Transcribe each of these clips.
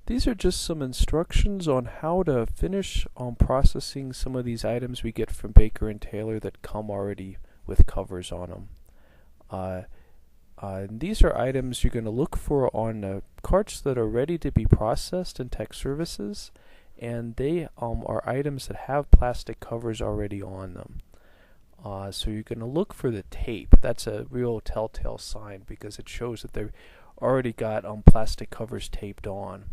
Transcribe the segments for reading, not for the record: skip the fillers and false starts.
These are just some instructions on how to finish processing some of these items we get from Baker and Taylor that come already with covers on them. And these are items you're going to look for on carts that are ready to be processed in tech services, and they are items that have plastic covers already on them. So you're going to look for the tape. That's a real telltale sign because it shows that they've already got plastic covers taped on.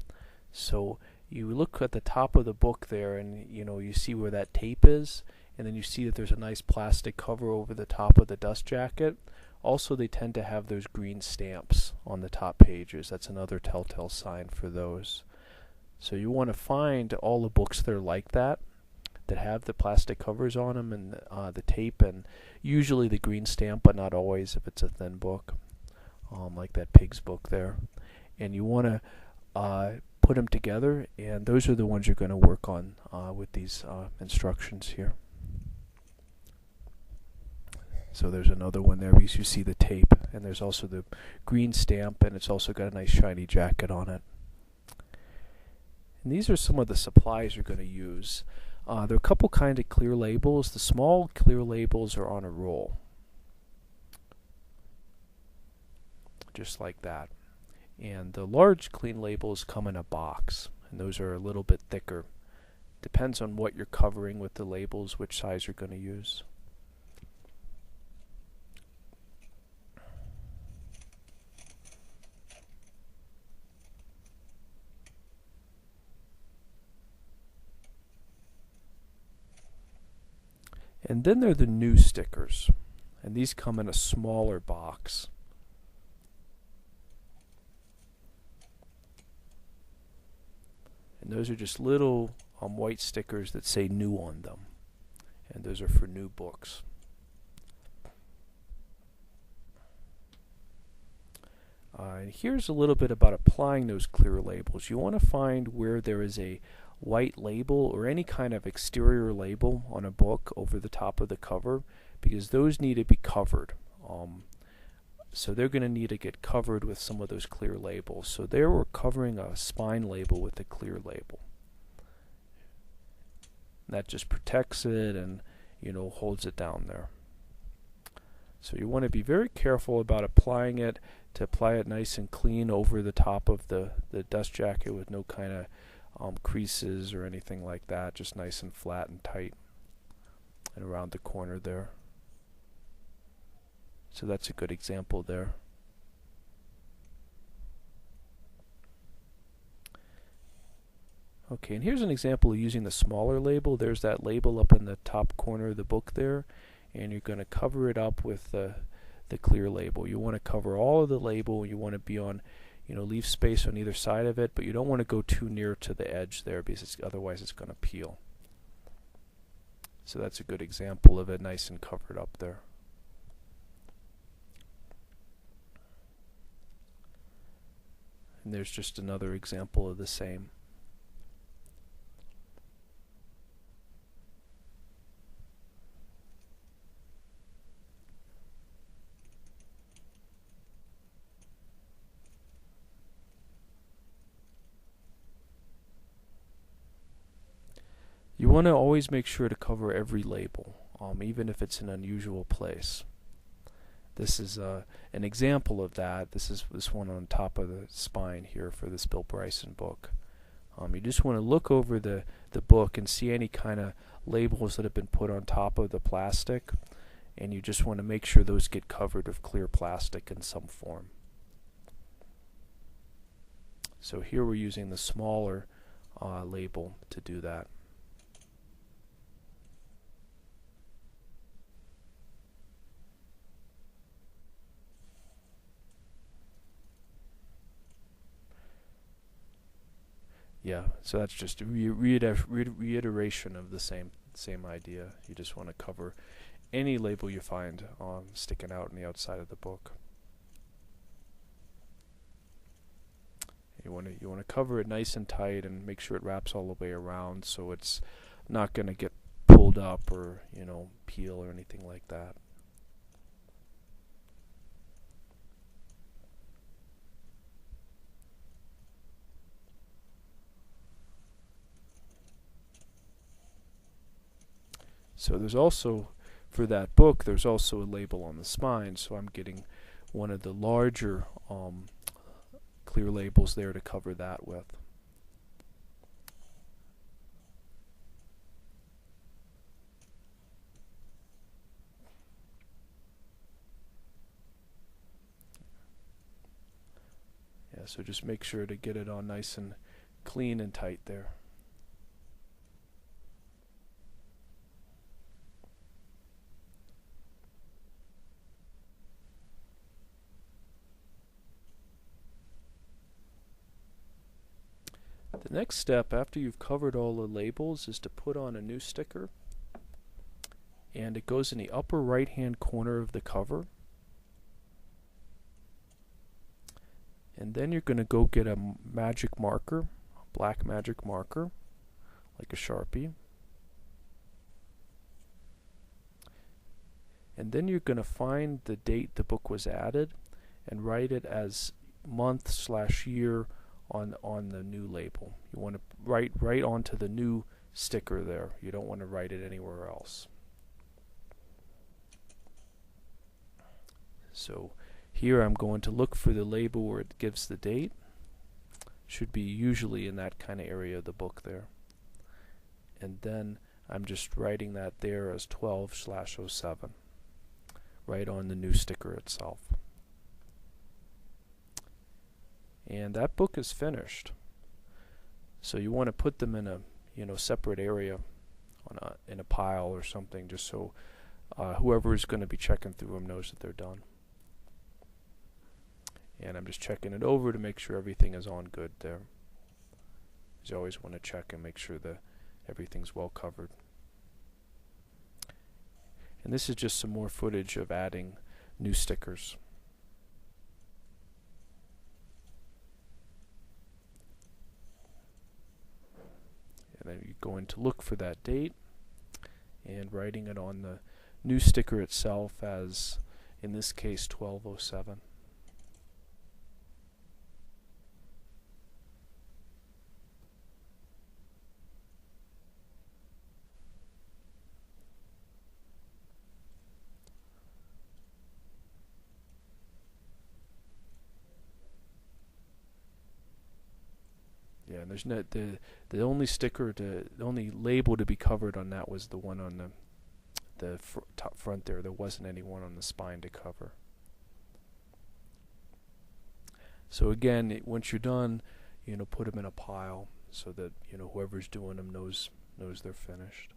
So you look at the top of the book there, and you see where that tape is, and then you see that there's a nice plastic cover over the top of the dust jacket. Also, they tend to have those green stamps on the top pages. That's another telltale sign for those. So you want to find all the books that are like that have the plastic covers on them and the tape, and usually the green stamp, but not always if it's a thin book, like that Pig's book there. And you want to put them together, and those are the ones you're going to work on with these instructions here. So there's another one there because you see the tape, and there's also the green stamp, and it's also got a nice shiny jacket on it. And these are some of the supplies you're going to use. There are a couple kind of clear labels. The small clear labels are on a roll, just like that. And the large clean labels come in a box, and those are a little bit thicker. Depends on what you're covering with the labels, which size you're going to use. And then there are the new stickers, and these come in a smaller box. And those are just little white stickers that say new on them, and those are for new books. And here's a little bit about applying those clear labels. You want to find where there is a white label or any kind of exterior label on a book over the top of the cover, because those need to be covered. So they're going to need to get covered with some of those clear labels. So there we're covering a spine label with a clear label. That just protects it and holds it down there. So you want to be very careful about applying it, to apply it nice and clean over the top of the dust jacket with no kind of creases or anything like that, just nice and flat and tight and around the corner there. So that's a good example there. Okay, and here's an example of using the smaller label. There's that label up in the top corner of the book there, and you're going to cover it up with the clear label. You want to cover all of the label. You want to be on leave space on either side of it, but you don't want to go too near to the edge there because otherwise it's going to peel. So that's a good example of it, nice and covered up there. And there's just another example of the same. You want to always make sure to cover every label, even if it's an unusual place. This is an example of that. This is this one on top of the spine here for this Bill Bryson book. You just want to look over the book and see any kind of labels that have been put on top of the plastic, and you just want to make sure those get covered with clear plastic in some form. So here we're using the smaller label to do that. Yeah, so that's just a reiteration of the same idea. You just want to cover any label you find sticking out on the outside of the book. You want to cover it nice and tight and make sure it wraps all the way around, so it's not going to get pulled up or peel or anything like that. So there's also, for that book, there's also a label on the spine, so I'm getting one of the larger clear labels there to cover that with. Yeah, so just make sure to get it on nice and clean and tight there. The next step after you've covered all the labels is to put on a new sticker, and it goes in the upper right hand corner of the cover. And then you're going to go get a magic marker, a black magic marker, like a Sharpie. And then you're going to find the date the book was added and write it as month/year on the new label. You want to write right onto the new sticker there. You don't want to write it anywhere else. So here I'm going to look for the label where it gives the date. Should be usually in that kind of area of the book there. And then I'm just writing that there as 12/07, right on the new sticker itself. And that book is finished. So you want to put them in a separate area in a pile or something, just so whoever is going to be checking through them knows that they're done. And I'm just checking it over to make sure everything is on good there. You always want to check and make sure that everything's well covered. And this is just some more footage of adding new stickers. And then you're going to look for that date and writing it on the new sticker itself as, in this case, 12/07. Yeah, and there's no the only label to be covered on that was the one on the top front there. There wasn't any one on the spine to cover. So again, once you're done, put them in a pile so that whoever's doing them knows they're finished.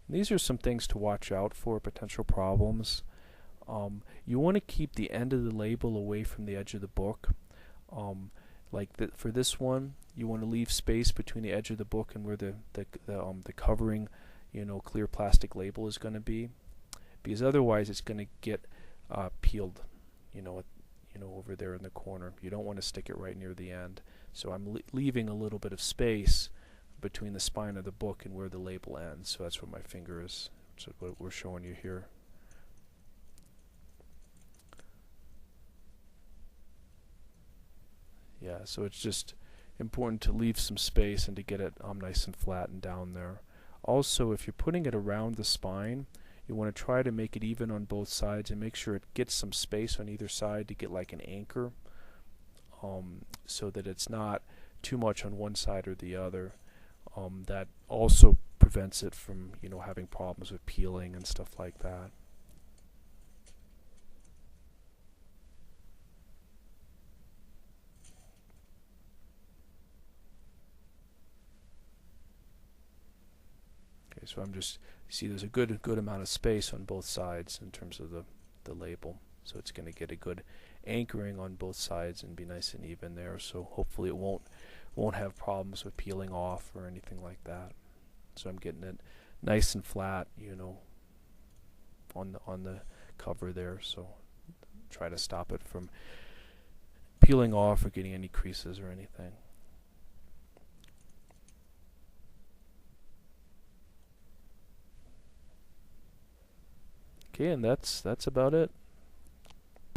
And these are some things to watch out for, potential problems. You want to keep the end of the label away from the edge of the book. For this one, you want to leave space between the edge of the book and where the covering, clear plastic label is going to be, because otherwise it's going to get peeled, over there in the corner. You don't want to stick it right near the end. So I'm leaving a little bit of space between the spine of the book and where the label ends. So that's where my finger is. So what we're showing you here. Yeah, so it's just important to leave some space and to get it nice and flat and down there. Also, if you're putting it around the spine, you want to try to make it even on both sides and make sure it gets some space on either side to get like an anchor, so that it's not too much on one side or the other. That also prevents it from having problems with peeling and stuff like that. Okay, so you see there's a good amount of space on both sides in terms of the label. So it's going to get a good anchoring on both sides and be nice and even there. So hopefully it won't have problems with peeling off or anything like that. So I'm getting it nice and flat, on the cover there. So try to stop it from peeling off or getting any creases or anything. Okay, and that's about it.